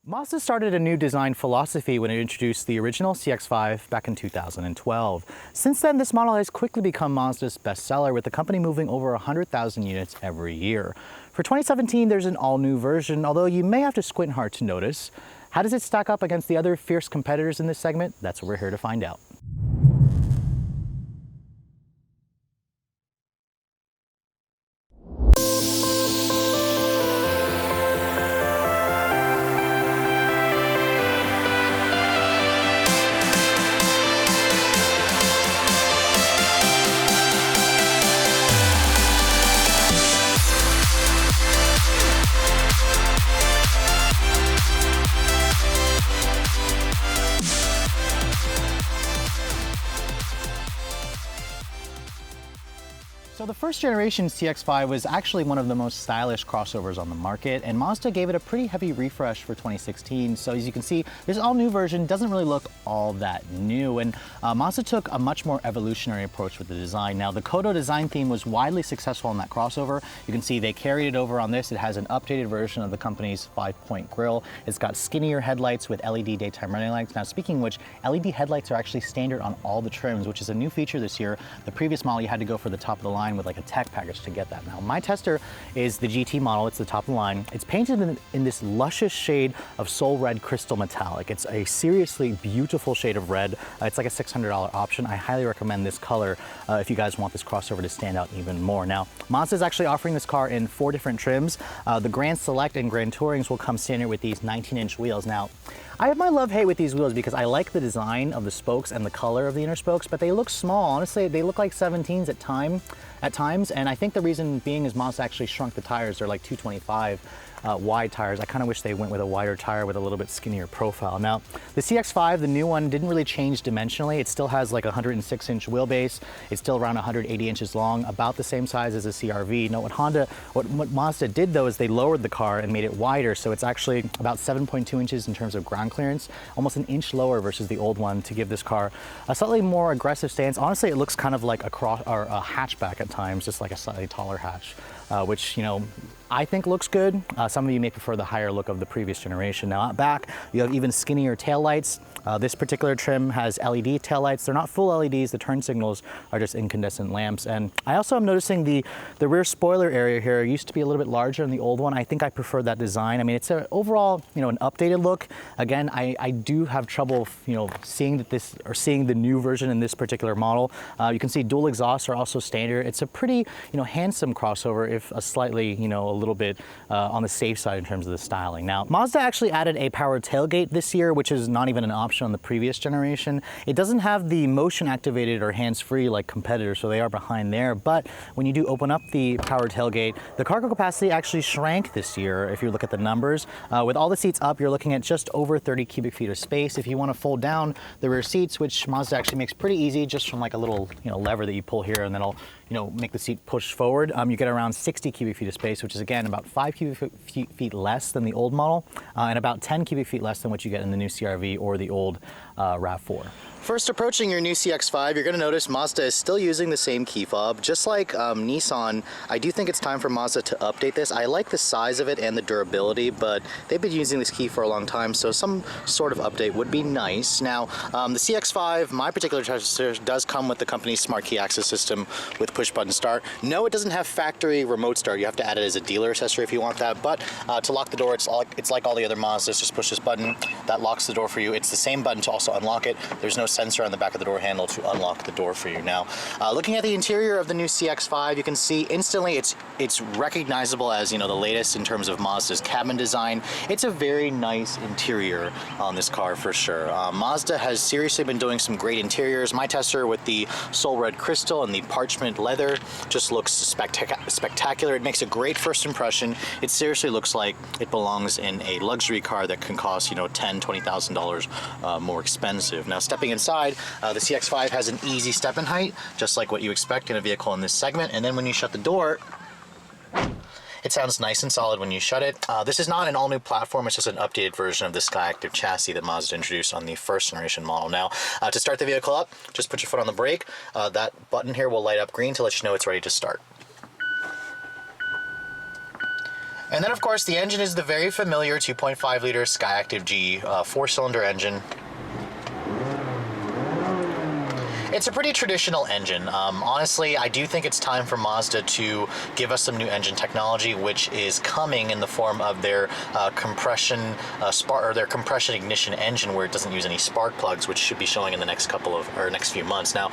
Mazda started a new design philosophy when it introduced the original CX-5 back in 2012. Since then, this model has quickly become Mazda's bestseller, with the company moving over 100,000 units every year. For 2017, there's an all-new version, although you may have to squint hard to notice. How does it stack up against the other fierce competitors in this segment? That's what we're here to find out. So the first generation CX-5 was actually one of the most stylish crossovers on the market, and Mazda gave it a pretty heavy refresh for 2016. So as you can see, this all-new version doesn't really look all that new, and Mazda took a much more evolutionary approach with the design. Now, the Kodo design theme was widely successful in that crossover. You can see they carried it over on this. It has an updated version of the company's 5-point grille. It's got skinnier headlights with LED daytime running lights. Now, speaking of which, LED headlights are actually standard on all the trims, which is a new feature this year. The previous model, you had to go for the top of the line with like a tech package to get that. Now, my tester is the GT model. It's the top of the line. It's painted in this luscious shade of Soul Red Crystal Metallic. It's a seriously beautiful shade of red. It's like a $600 option. I highly recommend this color if you guys want this crossover to stand out even more. Now, Mazda is actually offering this car in 4 different trims. The Grand Select and Grand Tourings will come standard with these 19-inch wheels. Now, I have my love-hate with these wheels because I like the design of the spokes and the color of the inner spokes, but they look small. Honestly, they look like 17s at times, and I think the reason being is Mazda actually shrunk the tires. They're like 225 wide tires. I kind of wish they went with a wider tire with a little bit skinnier profile. Now, the CX-5, the new one, didn't really change dimensionally. It still has like a 106-inch wheelbase. It's still around 180 inches long, about the same size as a CR-V. Now, what Mazda did though is they lowered the car and made it wider, so it's actually about 7.2 inches in terms of ground clearance, almost an inch lower versus the old one, to give this car a slightly more aggressive stance. Honestly, it looks kind of like a hatchback at times, just like a slightly taller hatch, which, you know, I think looks good. Some of you may prefer the higher look of the previous generation. Now, out back, you have even skinnier taillights. This particular trim has LED taillights. They're not full LEDs. The turn signals are just incandescent lamps. And I also am noticing the rear spoiler area here used to be a little bit larger in the old one. I think I prefer that design. I mean, it's an overall, you know, an updated look. Again, I do have trouble, you know, seeing the new version in this particular model. You can see dual exhausts are also standard. It's a pretty, you know, handsome crossover, if a slightly, you know, a little bit on the safe side in terms of the styling. Now, Mazda actually added a powered tailgate this year, which is not even an option on the previous generation. It doesn't have the motion activated or hands-free like competitors, so they are behind there. But when you do open up the powered tailgate, the cargo capacity actually shrank this year. If you look at the numbers, with all the seats up, you're looking at just over 30 cubic feet of space. If you want to fold down the rear seats, which Mazda actually makes pretty easy, just from like a little, you know, lever that you pull here, and then it'll, you know, make the seat push forward. You get around 60 cubic feet of space, which is again about 5 cubic feet less than the old model, and about 10 cubic feet less than what you get in the new CR-V or the old RAV4. First approaching your new CX-5, you're going to notice Mazda is still using the same key fob. Just like Nissan, I do think it's time for Mazda to update this. I like the size of it and the durability, but they've been using this key for a long time, so some sort of update would be nice. Now, the CX-5, my particular tester, does come with the company's smart key access system with push-button start. No, it doesn't have factory remote start. You have to add it as a dealer accessory if you want that, but to lock the door, it's like all the other Mazdas. Just push this button, that locks the door for you. It's the same button to also unlock it. There's no sensor on the back of the door handle to unlock the door for you. Now, looking at the interior of the new CX-5, you can see instantly it's recognizable as, you know, the latest in terms of Mazda's cabin design. It's a very nice interior on this car for sure. Mazda has seriously been doing some great interiors. My tester with the Soul Red Crystal and the parchment leather just looks spectacular. It makes a great first impression. It seriously looks like it belongs in a luxury car that can cost, you know, $10,000, $20,000 more expensive. Now, stepping inside, the CX-5 has an easy step-in height, just like what you expect in a vehicle in this segment. And then when you shut the door, it sounds nice and solid when you shut it. This is not an all-new platform. It's just an updated version of the Skyactiv chassis that Mazda introduced on the first generation model. Now, to start the vehicle up, just put your foot on the brake. That button here will light up green to let you know it's ready to start. And then of course the engine is the very familiar 2.5 liter Skyactiv G 4-cylinder engine. It's a pretty traditional engine. Honestly, I do think it's time for Mazda to give us some new engine technology, which is coming in the form of their compression ignition engine, where it doesn't use any spark plugs, which should be showing in the next few months. Now,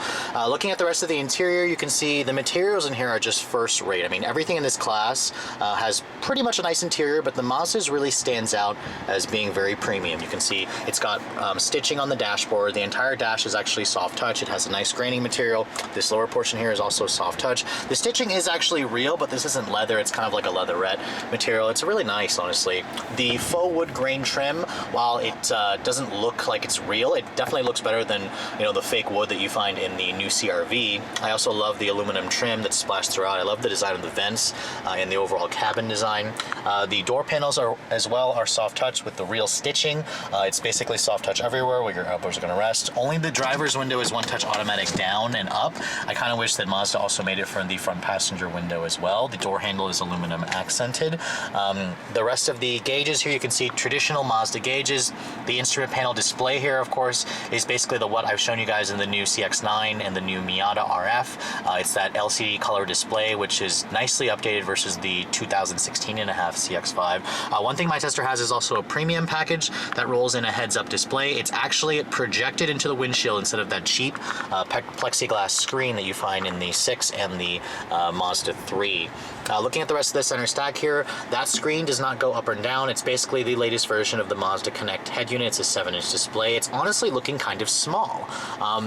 looking at the rest of the interior, you can see the materials in here are just first rate. I mean, everything in this class has pretty much a nice interior, but the Mazda's really stands out as being very premium. You can see it's got stitching on the dashboard. The entire dash is actually soft touch. It has a nice graining material. This lower portion here is also soft touch. The stitching is actually real, but this isn't leather. It's kind of like a leatherette material. It's really nice, honestly. The faux wood grain trim, while it doesn't look like it's real, it definitely looks better than, you know, the fake wood that you find in the new CR-V. I also love the aluminum trim that's splashed throughout. I love the design of the vents and the overall cabin design. The door panels are soft touch with the real stitching. It's basically soft touch everywhere where your elbows are going to rest. Only the driver's window is one touch automatic down and up. I kind of wish that Mazda also made it for the front passenger window as well. The door handle is aluminum accented. The rest of the gauges here, you can see traditional Mazda gauges. The instrument panel display here, of course, is basically what I've shown you guys in the new CX-9 and the new Miata RF. It's that LCD color display, which is nicely updated versus the 2016.5 CX-5. One thing my tester has is also a premium package that rolls in a heads-up display. It's actually projected into the windshield instead of that cheap plexiglass screen that you find in the 6 and the Mazda 3. Looking at the rest of the center stack here, that screen does not go up and down. It's basically the latest version of the Mazda Connect head unit. It's a 7-inch display. It's honestly looking kind of small.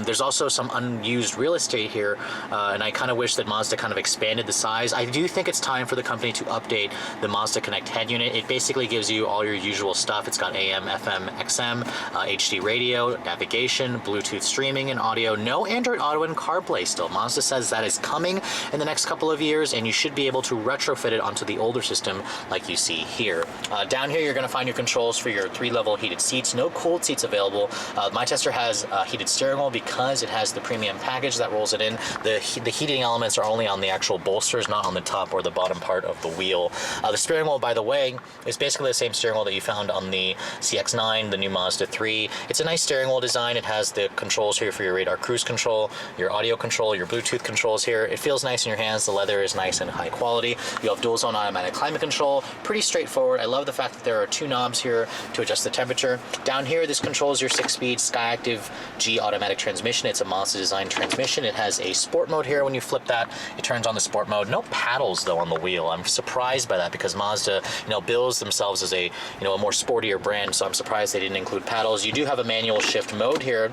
There's also some unused real estate here, and I kind of wish that Mazda kind of expanded the size. I do think it's time for the company to update the Mazda Connect head unit. It basically gives you all your usual stuff. It's got AM, FM, XM, HD radio, navigation, Bluetooth streaming, and audio. No Android Auto and CarPlay still. Mazda says that is coming in the next couple of years, and you should be able to retrofit it onto the older system like you see here. Down here you're going to find your controls for your 3-level heated seats. No cooled seats available. My tester has heated steering wheel because it has the premium package that rolls it in. The heating elements are only on the actual bolsters, not on the top or the bottom part of the wheel. The steering wheel, by the way, is basically the same steering wheel that you found on the CX-9, the new Mazda 3. It's a nice steering wheel design. It has the controls here for your radar cruise control, your audio control, your Bluetooth controls here. It feels nice in your hands. The leather is nice and high quality. You have dual zone automatic climate control. Pretty straightforward. I love the fact that there are 2 knobs here to adjust the temperature. Down here, this controls your 6-speed Skyactiv G automatic transmission. It's a Mazda design transmission. It has a sport mode here. When you flip that, it turns on the sport mode. No paddles though on the wheel. I'm surprised by that because Mazda, bills themselves as a more sportier brand. So I'm surprised they didn't include paddles. You do have a manual shift mode here,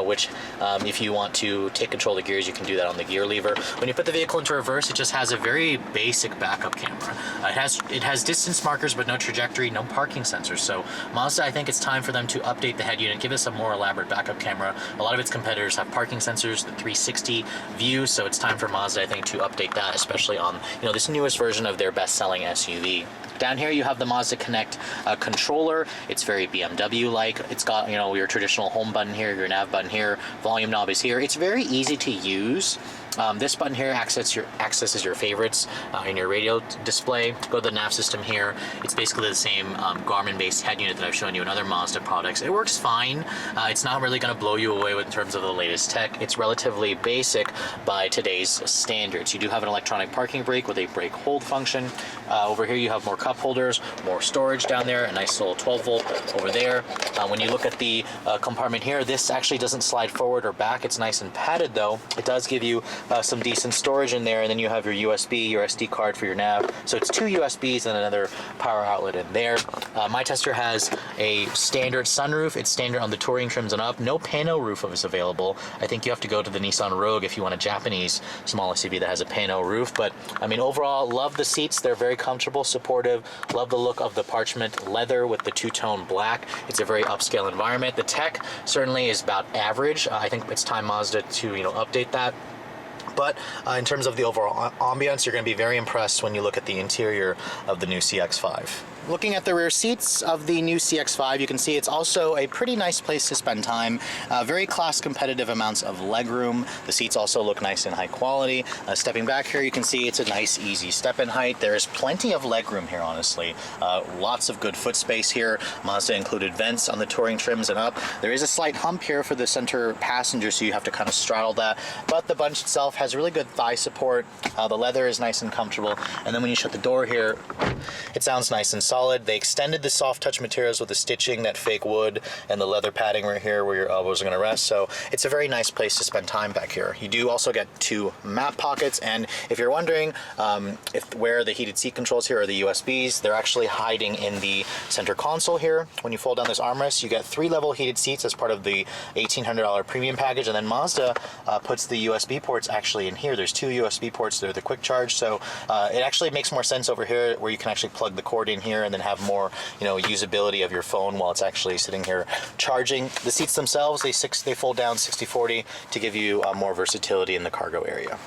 which if you want to take control of the gears, you can do that on the gear lever. When you put the vehicle into reverse, it just has a very basic backup camera. It has distance markers, but no trajectory, no parking sensors. So Mazda, I think it's time for them to update the head unit, give us a more elaborate backup camera. A lot of its competitors have parking sensors, the 360 view, so it's time for Mazda, I think, to update that, especially on this newest version of their best-selling SUV. Down here you have the Mazda Connect controller. It's very BMW-like. It's got your traditional home button here, your nav button here, volume knob is here. It's very easy to use. This button here accesses your favorites in your radio display. Go to the nav system here. It's basically the same Garmin-based head unit that I've shown you in other Mazda products. It works fine. It's not really going to blow you away in terms of the latest tech. It's relatively basic by today's standards. You do have an electronic parking brake with a brake hold function. Over here you have more cup holders, more storage down there, a nice little 12-volt over there. When you look at the compartment here, this actually doesn't slide forward or back. It's nice and padded though. It does give you some decent storage in there, and then you have your USB, your SD card for your nav. So it's 2 USBs and another power outlet in there. My tester has a standard sunroof. It's standard on the touring trims and up. No pano roof is available. I think you have to go to the Nissan Rogue if you want a Japanese small SUV that has a pano roof. But I mean, overall, love the seats. They're very comfortable, supportive. Love the look of the parchment leather with the 2-tone black. It's a very upscale environment. The tech certainly is about average. I think it's time Mazda to update that. But in terms of the overall ambiance, you're going to be very impressed when you look at the interior of the new CX-5. Looking at the rear seats of the new CX-5, you can see it's also a pretty nice place to spend time. Very class competitive amounts of legroom. The seats also look nice and high quality. Stepping back here, you can see it's a nice, easy step-in height. There's plenty of legroom here, honestly. Lots of good foot space here. Mazda included vents on the touring trims and up. There is a slight hump here for the center passenger, so you have to kind of straddle that. But the bunch itself has really good thigh support. The leather is nice and comfortable. And then when you shut the door here, it sounds nice and solid. They extended the soft touch materials with the stitching, that fake wood, and the leather padding right here where your elbows are going to rest. So it's a very nice place to spend time back here. You do also get 2 map pockets, and if you're wondering where the heated seat controls here are the USBs, they're actually hiding in the center console here. When you fold down this armrest, you get 3 level heated seats as part of the $1,800 premium package, and then Mazda puts the USB ports actually in here. There's 2 USB ports. They're the quick charge, so it actually makes more sense over here where you can actually plug the cord in here and then have more, usability of your phone while it's actually sitting here charging. The seats themselves, they fold down 60/40 to give you more versatility in the cargo area.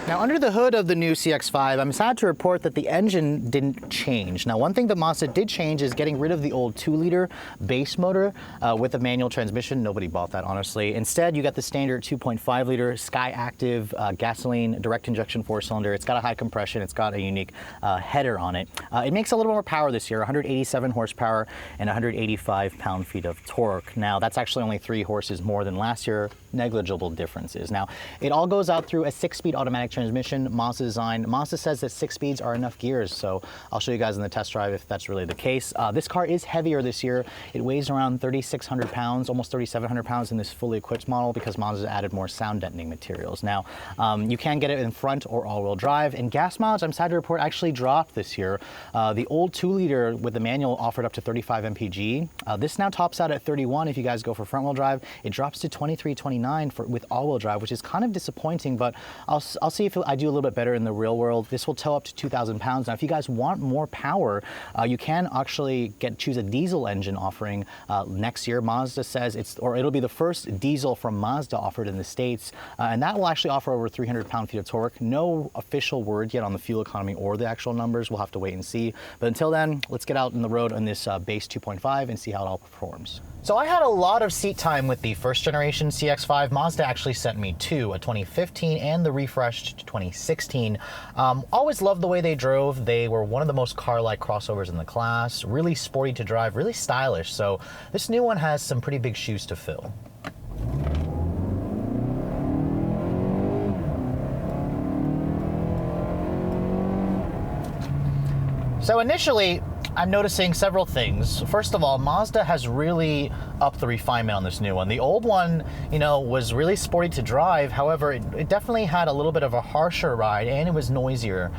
Now, under the hood of the new CX-5, I'm sad to report that the engine didn't change. Now, one thing that Mazda did change is getting rid of the old 2-liter base motor with a manual transmission. Nobody bought that, honestly. Instead, you got the standard 2.5-liter Sky Active gasoline direct injection 4-cylinder. It's got a high compression. It's got a unique header on it. It makes a little more power this year, 187 horsepower and 185 pound-feet of torque. Now, that's actually only 3 horses more than last year. Negligible differences. Now, it all goes out through a 6-speed automatic transmission, Mazda design. Mazda says that 6 speeds are enough gears, so I'll show you guys in the test drive if that's really the case. This car is heavier this year. It weighs around 3,600 pounds, almost 3,700 pounds in this fully equipped model because Mazda added more sound deadening materials. Now, you can get it in front or all-wheel drive, and gas mileage, I'm sad to report, actually dropped this year. The old 2-liter with the manual offered up to 35 mpg. This now tops out at 31 if you guys go for front-wheel drive. It drops to 23, 29 with all-wheel drive, which is kind of disappointing, but I'll see if I do a little bit better in the real world. This will tow up to 2,000 pounds. Now, if you guys want more power, you can actually choose a diesel engine offering next year. Mazda says it'll be the first diesel from Mazda offered in the States, and that will actually offer over 300 pound-feet of torque. No official word yet on the fuel economy or the actual numbers. We'll have to wait and see. But until then, let's get out on the road on this base 2.5 and see how it all performs. So I had a lot of seat time with the first generation CX-5. Mazda actually sent me 2, a 2015 and the refreshed 2016. Always loved the way they drove. They were one of the most car-like crossovers in the class, really sporty to drive, really stylish. So this new one has some pretty big shoes to fill. So initially, I'm noticing several things. First of all, Mazda has really upped the refinement on this new one. The old one, was really sporty to drive. However, it definitely had a little bit of a harsher ride, and it was noisier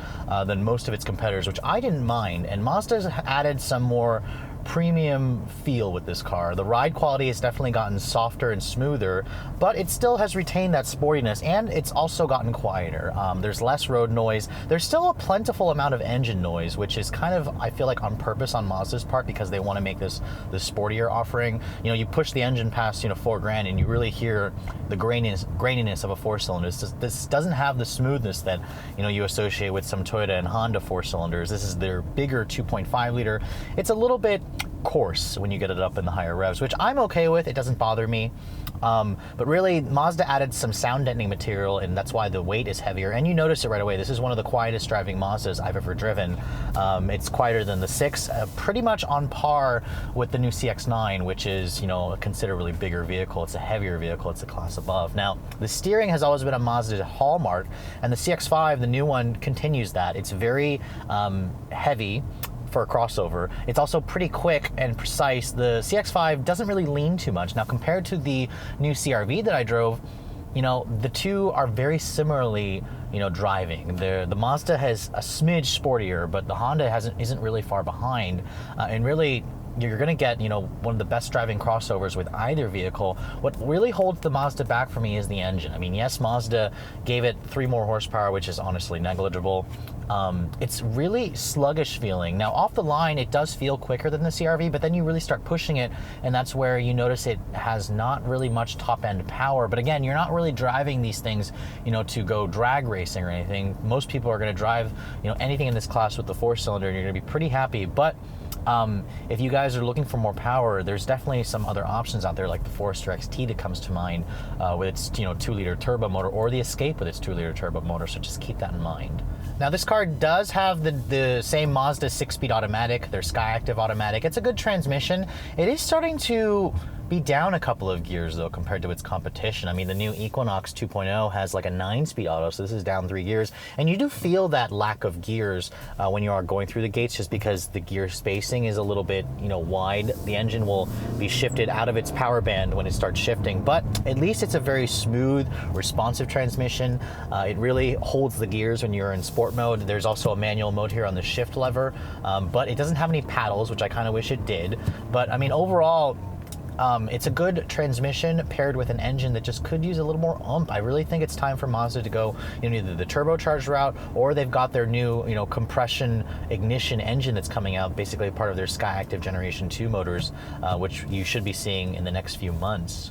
than most of its competitors, which I didn't mind. And Mazda's added some more premium feel with this car. The ride quality has definitely gotten softer and smoother, but it still has retained that sportiness, and it's also gotten quieter. There's less road noise. There's still a plentiful amount of engine noise, which is kind of, I feel like, on purpose on Mazda's part because they want to make this sportier offering. You push the engine past, $4,000 and you really hear the graininess of a 4-cylinder. This doesn't have the smoothness that, you associate with some Toyota and Honda 4-cylinders. This is their bigger 2.5-liter. It's a little bit coarse when you get it up in the higher revs, which I'm okay with. It doesn't bother me. But really, Mazda added some sound deadening material, and that's why the weight is heavier. And you notice it right away. This is one of the quietest driving Mazdas I've ever driven. It's quieter than the 6, pretty much on par with the new CX-9, which is, a considerably bigger vehicle. It's a heavier vehicle. It's a class above. Now, the steering has always been a Mazda hallmark, and the CX-5, the new one, continues that. It's very heavy for a crossover. It's also pretty quick and precise. The CX-5 doesn't really lean too much. Now, compared to the new CR-V that I drove, the two are very similarly, driving. The Mazda has a smidge sportier, but the Honda isn't really far behind. And really, you're going to get, one of the best driving crossovers with either vehicle. What really holds the Mazda back for me is the engine. I mean, yes, Mazda gave it 3 more horsepower, which is honestly negligible. it's really sluggish feeling. Now off the line, it does feel quicker than the CR-V, but then you really start pushing it, and that's where you notice it has not really much top-end power. But again, you're not really driving these things, to go drag racing or anything. Most people are going to drive, anything in this class with the 4-cylinder, and you're going to be pretty happy. But if you guys are looking for more power, there's definitely some other options out there, like the Forester XT that comes to mind with its 2-liter turbo motor, or the Escape with its 2-liter turbo motor. So just keep that in mind. Now this car does have the same Mazda 6-speed automatic, their Skyactiv automatic. It's a good transmission. It is starting to be down a couple of gears though compared to its competition. I mean, the new Equinox 2.0 has like a 9-speed auto, so this is down 3 gears, and you do feel that lack of gears when you are going through the gates, just because the gear spacing is a little bit wide. The engine will be shifted out of its power band when it starts shifting, but at least it's a very smooth, responsive transmission. It really holds the gears when you're in sport mode. There's also a manual mode here on the shift lever, but it doesn't have any paddles, which I kind of wish it did. But I mean, overall, it's a good transmission paired with an engine that just could use a little more oomph. I really think it's time for Mazda to go either the turbocharged route, or they've got their new compression ignition engine that's coming out, basically part of their Skyactiv Generation 2 motors, which you should be seeing in the next few months.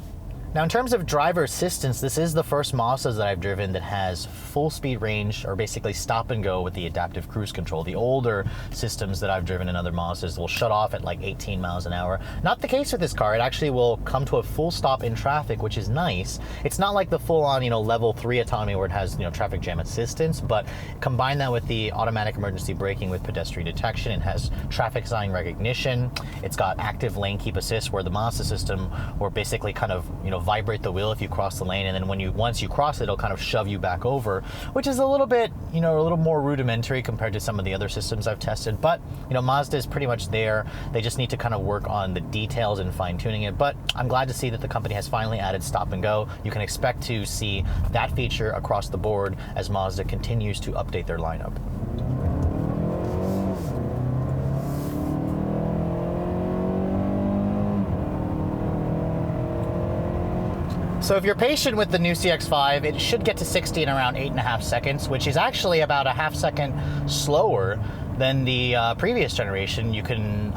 Now, in terms of driver assistance, this is the first Mazda that I've driven that has full speed range, or basically stop and go with the adaptive cruise control. The older systems that I've driven in other Mazdas will shut off at like 18 miles an hour. Not the case with this car. It actually will come to a full stop in traffic, which is nice. It's not like the full-on, level 3 autonomy where it has, traffic jam assistance, but combine that with the automatic emergency braking with pedestrian detection. It has traffic sign recognition. It's got active lane keep assist, where the Mazda system will basically kind of, vibrate the wheel if you cross the lane, and then once you cross it, it'll kind of shove you back over, which is a little bit, a little more rudimentary compared to some of the other systems I've tested. But Mazda is pretty much there. They just need to kind of work on the details and fine-tuning it. But I'm glad to see that the company has finally added stop and go. You can expect to see that feature across the board as Mazda continues to update their lineup. So if you're patient with the new CX-5, it should get to 60 in around 8.5 seconds, which is actually about a half second slower than the previous generation.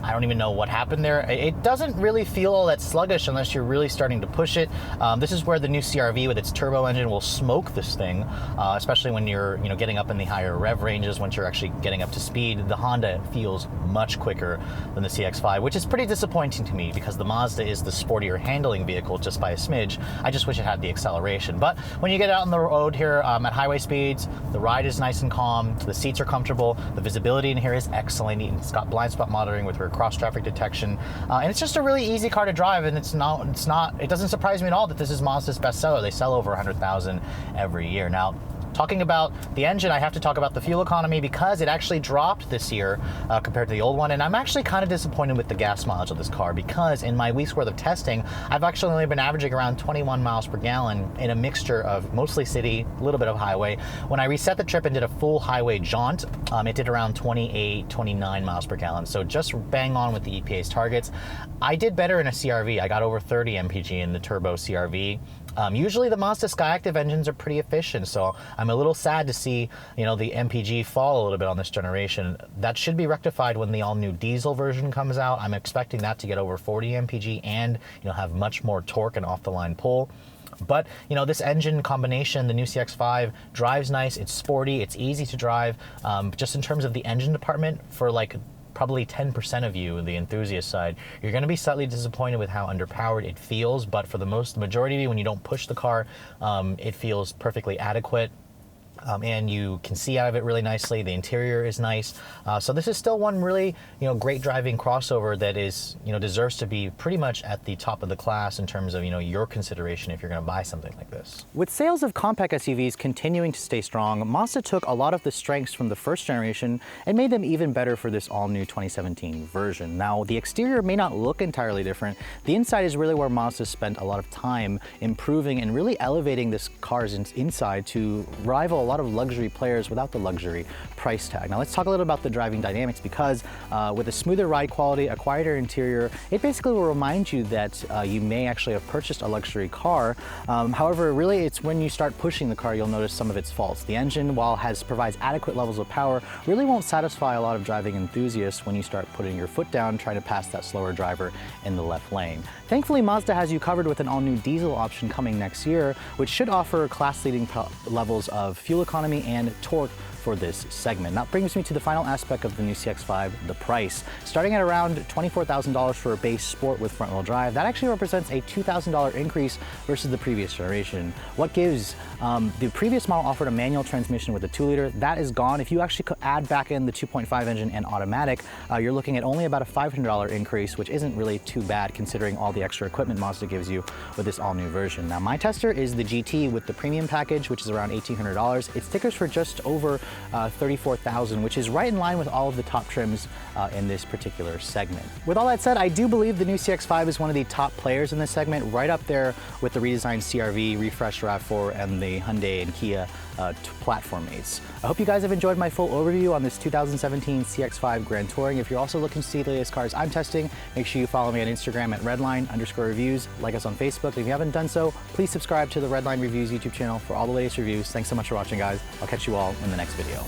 I don't even know what happened there. It doesn't really feel all that sluggish unless you're really starting to push it. This is where the new CR-V with its turbo engine will smoke this thing, especially when you're getting up in the higher rev ranges. Once you're actually getting up to speed, the Honda feels much quicker than the CX-5, which is pretty disappointing to me because the Mazda is the sportier handling vehicle just by a smidge. I just wish it had the acceleration. But when you get out on the road here at highway speeds, the ride is nice and calm, the seats are comfortable, the visibility in here is excellent. It's got blind spot monitoring with rear cross traffic detection, and it's just a really easy car to drive. And it doesn't surprise me at all that this is Mazda's bestseller. They sell over 100,000 every year. Now, talking about the engine, I have to talk about the fuel economy because it actually dropped this year compared to the old one, and I'm actually kind of disappointed with the gas mileage of this car because in my week's worth of testing, I've actually only been averaging around 21 miles per gallon in a mixture of mostly city, a little bit of highway. When I reset the trip and did a full highway jaunt, it did around 28, 29 miles per gallon, so just bang on with the EPA's targets. I did better in a CR-V. I got over 30 mpg in the turbo CR-V. Usually the Mazda Skyactiv engines are pretty efficient, so I'm a little sad to see, the MPG fall a little bit on this generation. That should be rectified when the all-new diesel version comes out. I'm expecting that to get over 40 mpg and, have much more torque and off-the-line pull. But, this engine combination, the new CX-5, drives nice, it's sporty, it's easy to drive. Just in terms of the engine department, for probably 10% of you, the enthusiast side, you're going to be slightly disappointed with how underpowered it feels, but for the majority of you, when you don't push the car, it feels perfectly adequate. And you can see out of it really nicely. The interior is nice. So this is still one really, great driving crossover that is, deserves to be pretty much at the top of the class in terms of, your consideration if you're going to buy something like this. With sales of compact SUVs continuing to stay strong, Mazda took a lot of the strengths from the first generation and made them even better for this all-new 2017 version. Now, the exterior may not look entirely different. The inside is really where Mazda spent a lot of time improving and really elevating this car's inside to rival lot of luxury players without the luxury price tag. Now let's talk a little about the driving dynamics, because with a smoother ride quality, a quieter interior, it basically will remind you that you may actually have purchased a luxury car. However, really it's when you start pushing the car you'll notice some of its faults. The engine, while provides adequate levels of power, really won't satisfy a lot of driving enthusiasts when you start putting your foot down trying to pass that slower driver in the left lane. Thankfully, Mazda has you covered with an all-new diesel option coming next year, which should offer class-leading levels of fuel economy and torque for this segment. That brings me to the final aspect of the new CX-5, the price. Starting at around $24,000 for a base sport with front-wheel drive, that actually represents a $2,000 increase versus the previous generation. What gives? The previous model offered a manual transmission with a 2-liter. That is gone. If you actually add back in the 2.5 engine and automatic, you're looking at only about a $500 increase, which isn't really too bad considering all the extra equipment Mazda gives you with this all-new version. Now, my tester is the GT with the premium package, which is around $1,800. It stickers for just over $34,000, which is right in line with all of the top trims in this particular segment. With all that said, I do believe the new CX-5 is one of the top players in this segment, right up there with the redesigned CR-V, refreshed RAV4, and the Hyundai and Kia platform mates. I hope you guys have enjoyed my full overview on this 2017 CX-5 Grand Touring. If you're also looking to see the latest cars I'm testing, make sure you follow me on Instagram at Redline_reviews, like us on Facebook. If you haven't done so, please subscribe to the Redline Reviews YouTube channel for all the latest reviews. Thanks so much for watching, guys. I'll catch you all in the next video.